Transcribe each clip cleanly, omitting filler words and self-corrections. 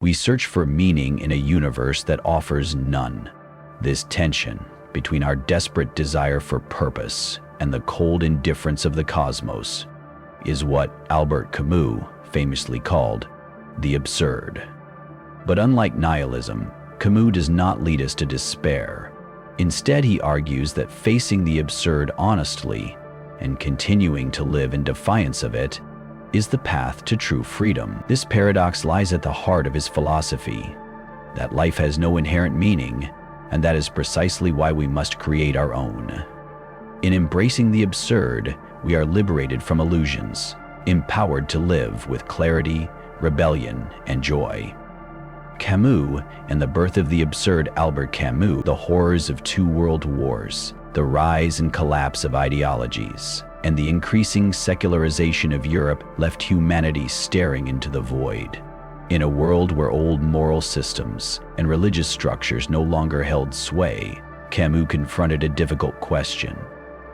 We search for meaning in a universe that offers none. This tension between our desperate desire for purpose and the cold indifference of the cosmos is what Albert Camus famously called the absurd. But unlike nihilism, Camus does not lead us to despair. Instead, he argues that facing the absurd honestly and continuing to live in defiance of it is the path to true freedom. This paradox lies at the heart of his philosophy, that life has no inherent meaning, and that is precisely why we must create our own. In embracing the absurd, we are liberated from illusions, empowered to live with clarity, rebellion, and joy. Camus and the birth of the absurd. Albert Camus, the horrors of 2 world wars, the rise and collapse of ideologies, and the increasing secularization of Europe left humanity staring into the void. In a world where old moral systems and religious structures no longer held sway, Camus confronted a difficult question.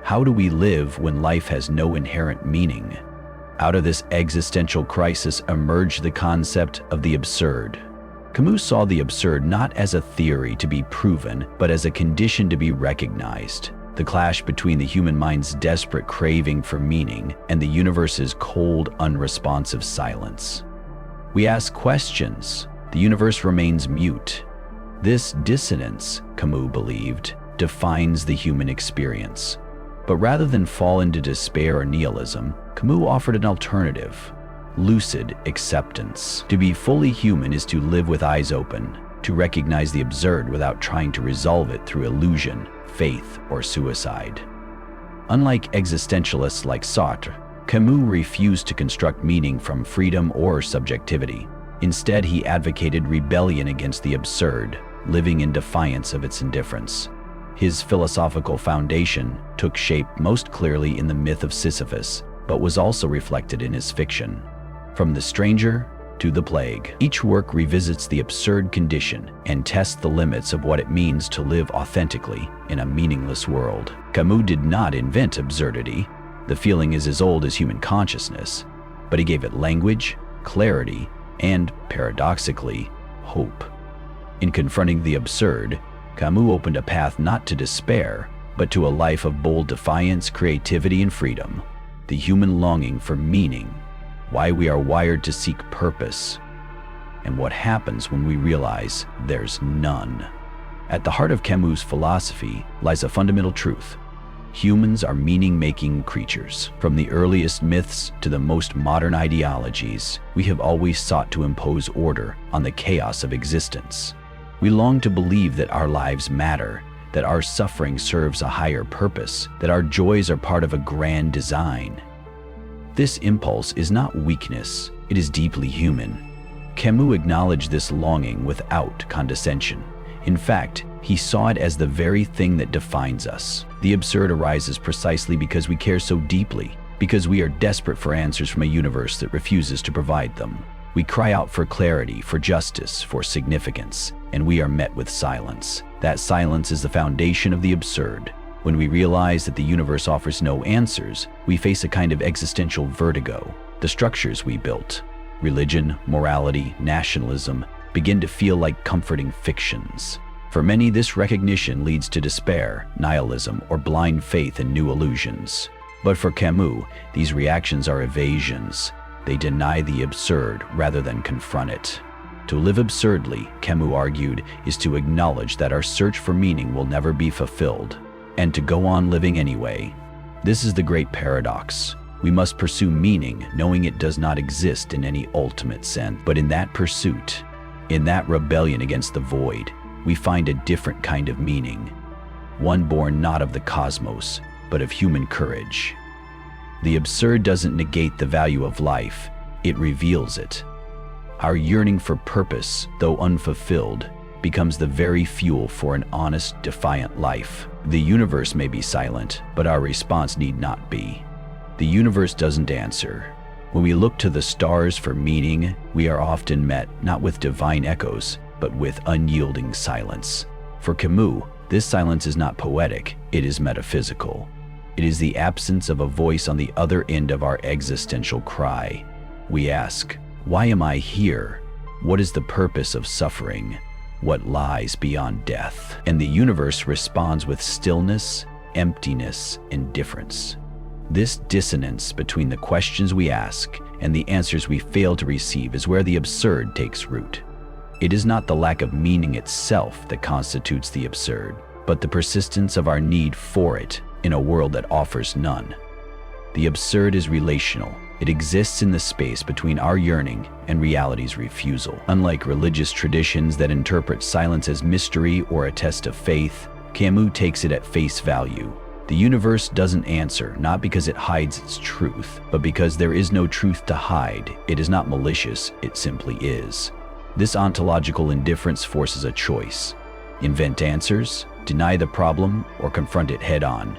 How do we live when life has no inherent meaning? Out of this existential crisis emerged the concept of the absurd. Camus saw the absurd not as a theory to be proven, but as a condition to be recognized. The clash between the human mind's desperate craving for meaning and the universe's cold, unresponsive silence. We ask questions, the universe remains mute. This dissonance, Camus believed, defines the human experience. But rather than fall into despair or nihilism, Camus offered an alternative: lucid acceptance. To be fully human is to live with eyes open, to recognize the absurd without trying to resolve it through illusion, faith, or suicide. Unlike existentialists like Sartre, Camus refused to construct meaning from freedom or subjectivity. Instead, he advocated rebellion against the absurd, living in defiance of its indifference. His philosophical foundation took shape most clearly in the myth of Sisyphus, but was also reflected in his fiction. From The Stranger to The Plague, each work revisits the absurd condition and tests the limits of what it means to live authentically in a meaningless world. Camus did not invent absurdity. The feeling is as old as human consciousness, but he gave it language, clarity, and, paradoxically, hope. In confronting the absurd, Camus opened a path not to despair, but to a life of bold defiance, creativity, and freedom. The human longing for meaning, why we are wired to seek purpose, and what happens when we realize there's none. At the heart of Camus' philosophy lies a fundamental truth. Humans are meaning-making creatures. From the earliest myths to the most modern ideologies, we have always sought to impose order on the chaos of existence. We long to believe that our lives matter, that our suffering serves a higher purpose, that our joys are part of a grand design. This impulse is not weakness, it is deeply human. Camus acknowledged this longing without condescension. In fact, he saw it as the very thing that defines us. The absurd arises precisely because we care so deeply, because we are desperate for answers from a universe that refuses to provide them. We cry out for clarity, for justice, for significance, and we are met with silence. That silence is the foundation of the absurd. When we realize that the universe offers no answers, we face a kind of existential vertigo. The structures we built, religion, morality, nationalism, begin to feel like comforting fictions. For many, this recognition leads to despair, nihilism, or blind faith in new illusions. But for Camus, these reactions are evasions. They deny the absurd rather than confront it. To live absurdly, Camus argued, is to acknowledge that our search for meaning will never be fulfilled, and to go on living anyway. This is the great paradox. We must pursue meaning, knowing it does not exist in any ultimate sense. But in that pursuit, in that rebellion against the void, we find a different kind of meaning, one born not of the cosmos, but of human courage. The absurd doesn't negate the value of life, it reveals it. Our yearning for purpose, though unfulfilled, becomes the very fuel for an honest, defiant life. The universe may be silent, but our response need not be. The universe doesn't answer. When we look to the stars for meaning, we are often met not with divine echoes, but with unyielding silence. For Camus, this silence is not poetic, it is metaphysical. It is the absence of a voice on the other end of our existential cry. We ask, why am I here? What is the purpose of suffering? What lies beyond death? And the universe responds with stillness, emptiness, indifference. This dissonance between the questions we ask and the answers we fail to receive is where the absurd takes root. It is not the lack of meaning itself that constitutes the absurd, but the persistence of our need for it in a world that offers none. The absurd is relational. It exists in the space between our yearning and reality's refusal. Unlike religious traditions that interpret silence as mystery or a test of faith, Camus takes it at face value. The universe doesn't answer, not because it hides its truth, but because there is no truth to hide. It is not malicious, it simply is. This ontological indifference forces a choice. Invent answers, deny the problem, or confront it head-on.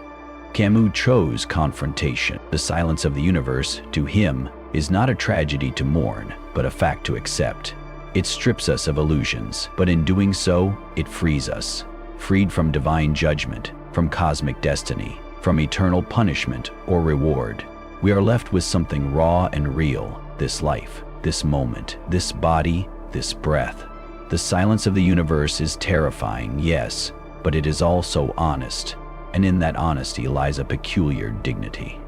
Camus chose confrontation. The silence of the universe, to him, is not a tragedy to mourn, but a fact to accept. It strips us of illusions, but in doing so, it frees us. Freed from divine judgment, from cosmic destiny, from eternal punishment or reward. We are left with something raw and real, this life, this moment, this body, this breath. The silence of the universe is terrifying, yes, but it is also honest. And in that honesty lies a peculiar dignity.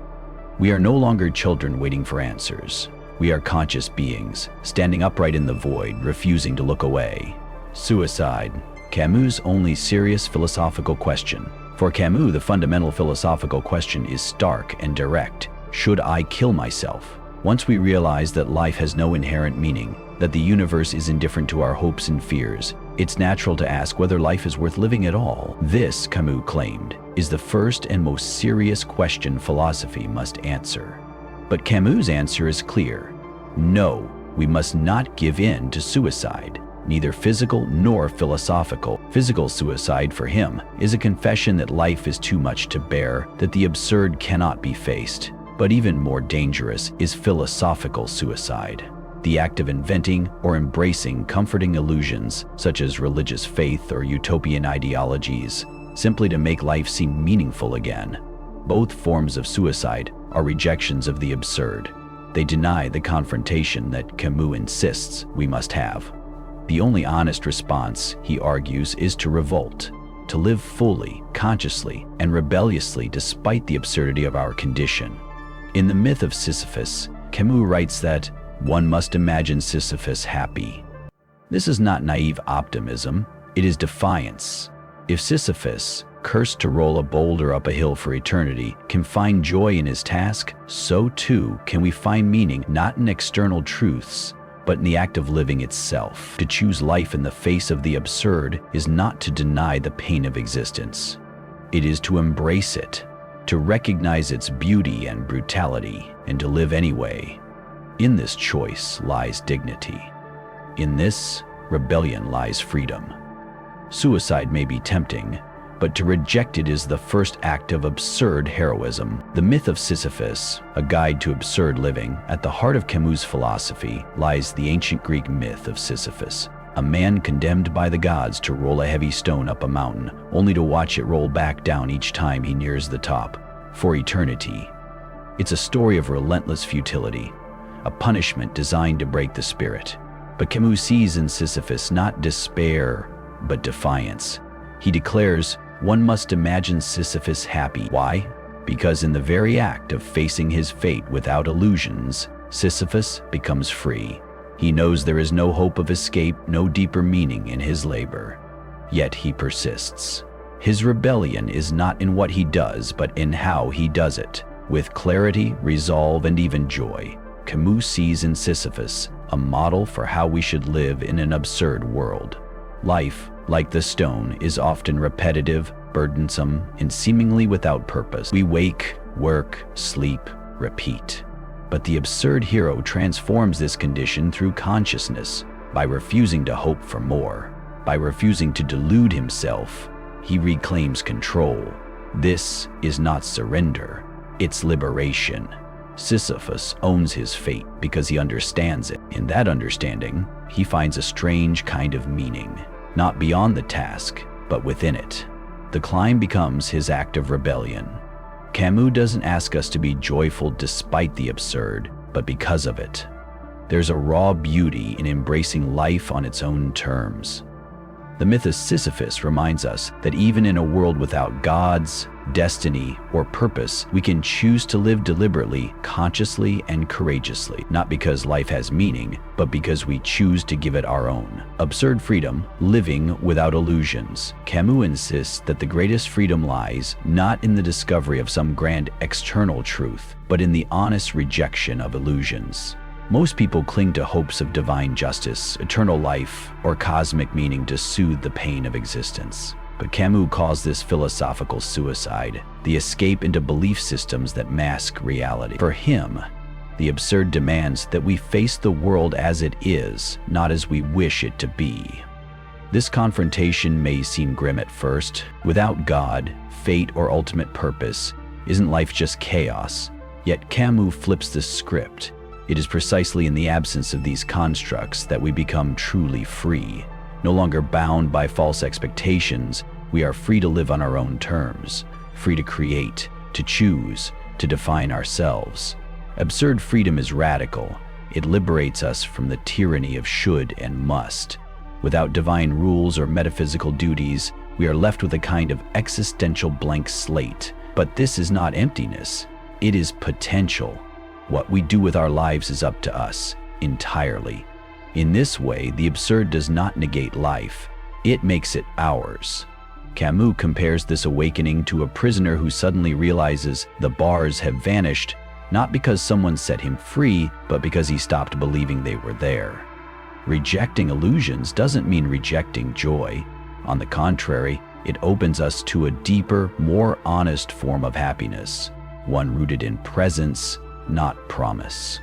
We are no longer children waiting for answers. We are conscious beings, standing upright in the void, refusing to look away. Suicide, Camus' only serious philosophical question. For Camus, the fundamental philosophical question is stark and direct. Should I kill myself? Once we realize that life has no inherent meaning, that the universe is indifferent to our hopes and fears, it's natural to ask whether life is worth living at all. This, Camus claimed, is the first and most serious question philosophy must answer. But Camus' answer is clear. No, we must not give in to suicide, neither physical nor philosophical. Physical suicide for him is a confession that life is too much to bear, that the absurd cannot be faced. But even more dangerous is philosophical suicide. The act of inventing or embracing comforting illusions, such as religious faith or utopian ideologies, simply to make life seem meaningful again. Both forms of suicide are rejections of the absurd. They deny the confrontation that Camus insists we must have. The only honest response, he argues, is to revolt, to live fully, consciously, and rebelliously despite the absurdity of our condition. In the myth of Sisyphus, Camus writes that one must imagine Sisyphus happy. This is not naive optimism, it is defiance. If Sisyphus, cursed to roll a boulder up a hill for eternity, can find joy in his task, so too can we find meaning not in external truths, but in the act of living itself. To choose life in the face of the absurd is not to deny the pain of existence. It is to embrace it, to recognize its beauty and brutality, and to live anyway. In this choice lies dignity. In this rebellion lies freedom. Suicide may be tempting, but to reject it is the first act of absurd heroism. The myth of Sisyphus, a guide to absurd living, at the heart of Camus' philosophy lies the ancient Greek myth of Sisyphus, a man condemned by the gods to roll a heavy stone up a mountain, only to watch it roll back down each time he nears the top, for eternity. It's a story of relentless futility, a punishment designed to break the spirit. But Camus sees in Sisyphus not despair, but defiance. He declares, one must imagine Sisyphus happy. Why? Because in the very act of facing his fate without illusions, Sisyphus becomes free. He knows there is no hope of escape, no deeper meaning in his labor. Yet he persists. His rebellion is not in what he does, but in how he does it. With clarity, resolve, and even joy, Camus sees in Sisyphus a model for how we should live in an absurd world. Life, like the stone, is often repetitive, burdensome, and seemingly without purpose. We wake, work, sleep, repeat. But the absurd hero transforms this condition through consciousness. By refusing to hope for more, by refusing to delude himself, he reclaims control. This is not surrender, it's liberation. Sisyphus owns his fate because he understands it. In that understanding, he finds a strange kind of meaning, not beyond the task, but within it. The climb becomes his act of rebellion. Camus doesn't ask us to be joyful despite the absurd, but because of it. There's a raw beauty in embracing life on its own terms. The myth of Sisyphus reminds us that even in a world without gods, destiny, or purpose, we can choose to live deliberately, consciously, and courageously, not because life has meaning, but because we choose to give it our own. Absurd freedom, living without illusions. Camus insists that the greatest freedom lies not in the discovery of some grand external truth, but in the honest rejection of illusions. Most people cling to hopes of divine justice, eternal life, or cosmic meaning to soothe the pain of existence. But Camus calls this philosophical suicide, the escape into belief systems that mask reality. For him, the absurd demands that we face the world as it is, not as we wish it to be. This confrontation may seem grim at first. Without God, fate, or ultimate purpose, isn't life just chaos? Yet Camus flips the script. It is precisely in the absence of these constructs that we become truly free. No longer bound by false expectations, we are free to live on our own terms, free to create, to choose, to define ourselves. Absurd freedom is radical. It liberates us from the tyranny of should and must. Without divine rules or metaphysical duties, we are left with a kind of existential blank slate. But this is not emptiness. It is potential. What we do with our lives is up to us, entirely. In this way, the absurd does not negate life. It makes it ours. Camus compares this awakening to a prisoner who suddenly realizes the bars have vanished, not because someone set him free, but because he stopped believing they were there. Rejecting illusions doesn't mean rejecting joy. On the contrary, it opens us to a deeper, more honest form of happiness, one rooted in presence, not promise.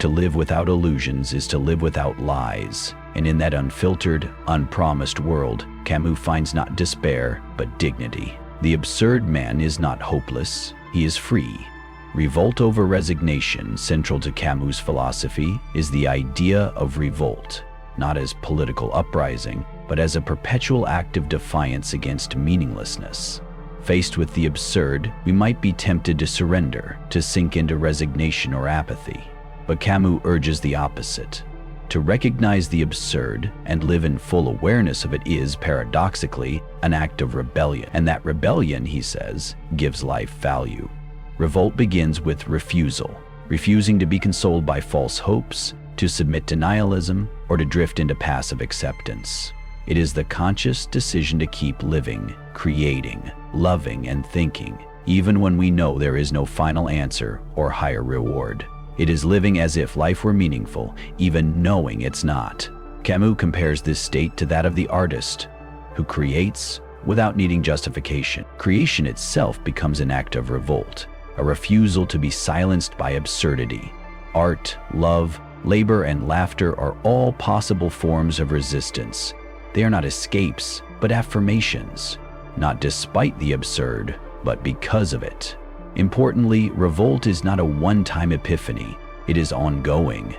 To live without illusions is to live without lies, and in that unfiltered, unpromised world, Camus finds not despair, but dignity. The absurd man is not hopeless, he is free. Revolt over resignation, central to Camus' philosophy, is the idea of revolt, not as political uprising, but as a perpetual act of defiance against meaninglessness. Faced with the absurd, we might be tempted to surrender, to sink into resignation or apathy. But Camus urges the opposite. To recognize the absurd and live in full awareness of it is, paradoxically, an act of rebellion. And that rebellion, he says, gives life value. Revolt begins with refusal, refusing to be consoled by false hopes, to submit to nihilism, or to drift into passive acceptance. It is the conscious decision to keep living, creating, loving, and thinking, even when we know there is no final answer or higher reward. It is living as if life were meaningful, even knowing it's not. Camus compares this state to that of the artist, who creates without needing justification. Creation itself becomes an act of revolt, a refusal to be silenced by absurdity. Art, love, labor, and laughter are all possible forms of resistance. They are not escapes, but affirmations, not despite the absurd, but because of it. Importantly, revolt is not a one-time epiphany, it is ongoing.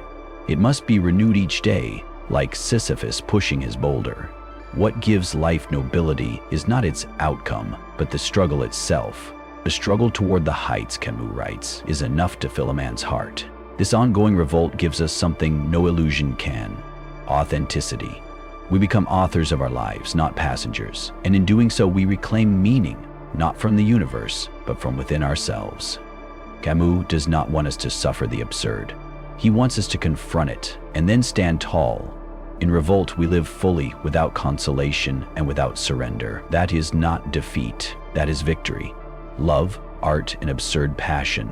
It must be renewed each day, like Sisyphus pushing his boulder. What gives life nobility is not its outcome, but the struggle itself. The struggle toward the heights, Camus writes, is enough to fill a man's heart. This ongoing revolt gives us something no illusion can: authenticity. We become authors of our lives, not passengers, and in doing so we reclaim meaning, not from the universe, but from within ourselves. Camus does not want us to suffer the absurd. He wants us to confront it, and then stand tall. In revolt, we live fully, without consolation and without surrender. That is not defeat, that is victory. Love, art, and absurd passion.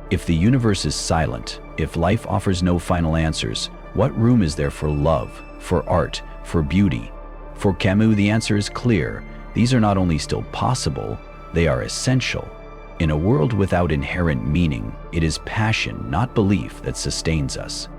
If the universe is silent, if life offers no final answers, what room is there for love, for art, for beauty? For Camus, the answer is clear. These are not only still possible, they are essential. In a world without inherent meaning, it is passion, not belief, that sustains us.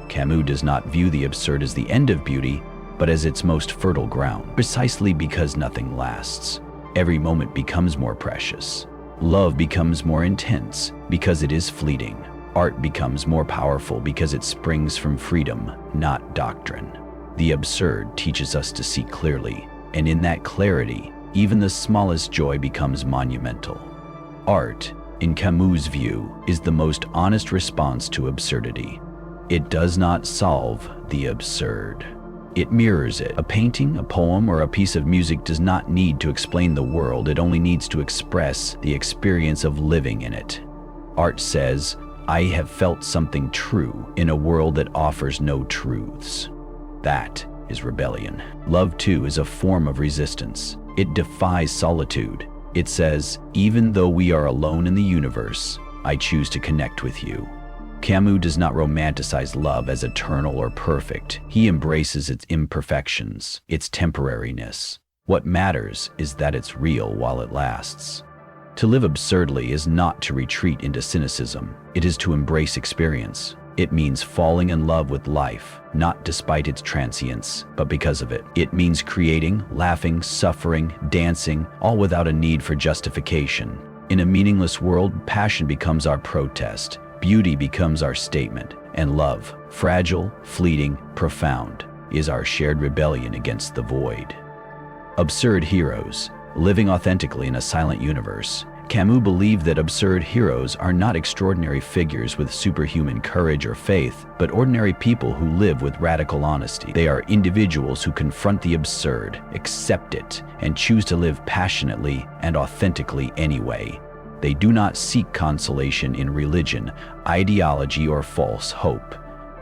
Camus does not view the absurd as the end of beauty, but as its most fertile ground, precisely because nothing lasts. Every moment becomes more precious. Love becomes more intense because it is fleeting. Art becomes more powerful because it springs from freedom, not doctrine. The absurd teaches us to see clearly, and in that clarity, even the smallest joy becomes monumental. Art, in Camus' view, is the most honest response to absurdity. It does not solve the absurd. It mirrors it. A painting, a poem, or a piece of music does not need to explain the world. It only needs to express the experience of living in it. Art says, I have felt something true in a world that offers no truths. That is rebellion. Love, too, is a form of resistance. It defies solitude. It says, even though we are alone in the universe, I choose to connect with you. Camus does not romanticize love as eternal or perfect. He embraces its imperfections, its temporariness. What matters is that it's real while it lasts. To live absurdly is not to retreat into cynicism. It is to embrace experience. It means falling in love with life, not despite its transience, but because of it. It means creating, laughing, suffering, dancing, all without a need for justification. In a meaningless world, passion becomes our protest, beauty becomes our statement, and love, fragile, fleeting, profound, is our shared rebellion against the void. Absurd heroes, living authentically in a silent universe. Camus believed that absurd heroes are not extraordinary figures with superhuman courage or faith, but ordinary people who live with radical honesty. They are individuals who confront the absurd, accept it, and choose to live passionately and authentically anyway. They do not seek consolation in religion, ideology, or false hope.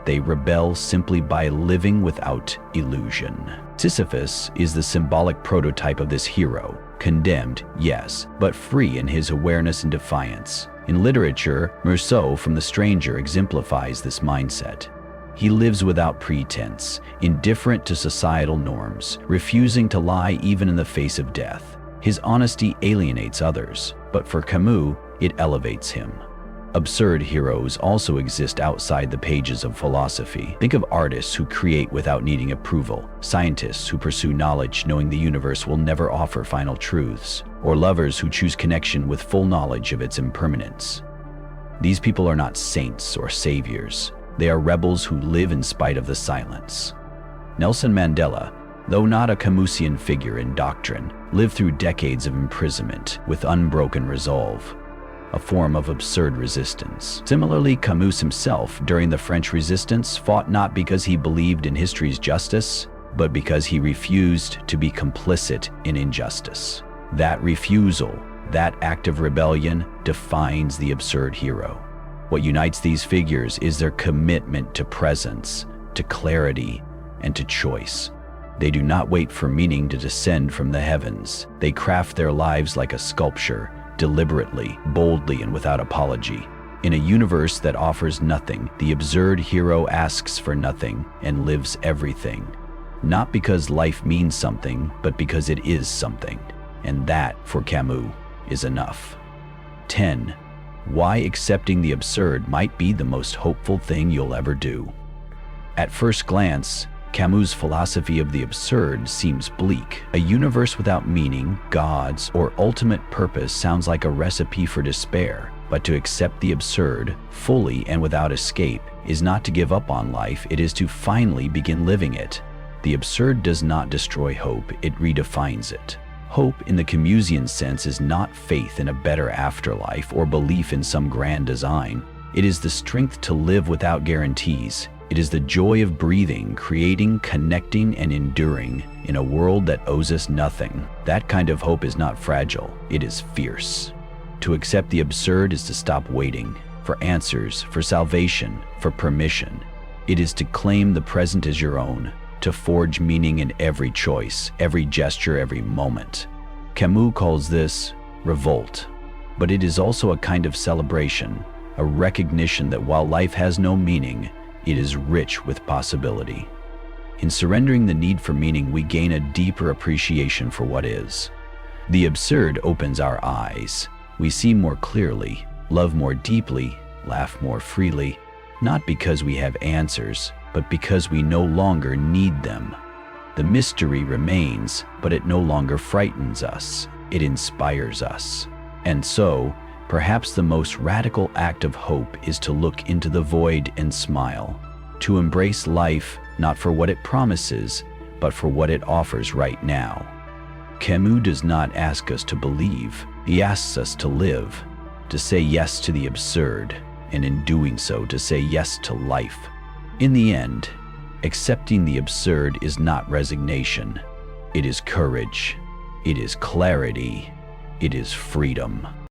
They rebel simply by living without illusion. Sisyphus is the symbolic prototype of this hero. Condemned, yes, but free in his awareness and defiance. In literature, Meursault from The Stranger exemplifies this mindset. He lives without pretense, indifferent to societal norms, refusing to lie even in the face of death. His honesty alienates others, but for Camus, it elevates him. Absurd heroes also exist outside the pages of philosophy. Think of artists who create without needing approval, scientists who pursue knowledge knowing the universe will never offer final truths, or lovers who choose connection with full knowledge of its impermanence. These people are not saints or saviors. They are rebels who live in spite of the silence. Nelson Mandela, though not a Camusian figure in doctrine, lived through decades of imprisonment with unbroken resolve, a form of absurd resistance. Similarly, Camus himself, during the French Resistance, fought not because he believed in history's justice, but because he refused to be complicit in injustice. That refusal, that act of rebellion, defines the absurd hero. What unites these figures is their commitment to presence, to clarity, and to choice. They do not wait for meaning to descend from the heavens. They craft their lives like a sculpture, deliberately, boldly, and without apology. In a universe that offers nothing, the absurd hero asks for nothing and lives everything. Not because life means something, but because it is something. And that, for Camus, is enough. 10. Why accepting the absurd might be the most hopeful thing you'll ever do. At first glance, Camus' philosophy of the absurd seems bleak. A universe without meaning, gods, or ultimate purpose sounds like a recipe for despair. But to accept the absurd, fully and without escape, is not to give up on life, it is to finally begin living it. The absurd does not destroy hope, it redefines it. Hope in the Camusian sense is not faith in a better afterlife or belief in some grand design. It is the strength to live without guarantees. It is the joy of breathing, creating, connecting, and enduring in a world that owes us nothing. That kind of hope is not fragile, it is fierce. To accept the absurd is to stop waiting for answers, for salvation, for permission. It is to claim the present as your own, to forge meaning in every choice, every gesture, every moment. Camus calls this revolt, but it is also a kind of celebration, a recognition that while life has no meaning, it is rich with possibility. In surrendering the need for meaning, we gain a deeper appreciation for what is. The absurd opens our eyes. We see more clearly, love more deeply, laugh more freely, not because we have answers, but because we no longer need them. The mystery remains, but it no longer frightens us. It inspires us. And so, perhaps the most radical act of hope is to look into the void and smile, to embrace life not for what it promises, but for what it offers right now. Camus does not ask us to believe, he asks us to live, to say yes to the absurd, and in doing so to say yes to life. In the end, accepting the absurd is not resignation. It is courage. It is clarity. It is freedom.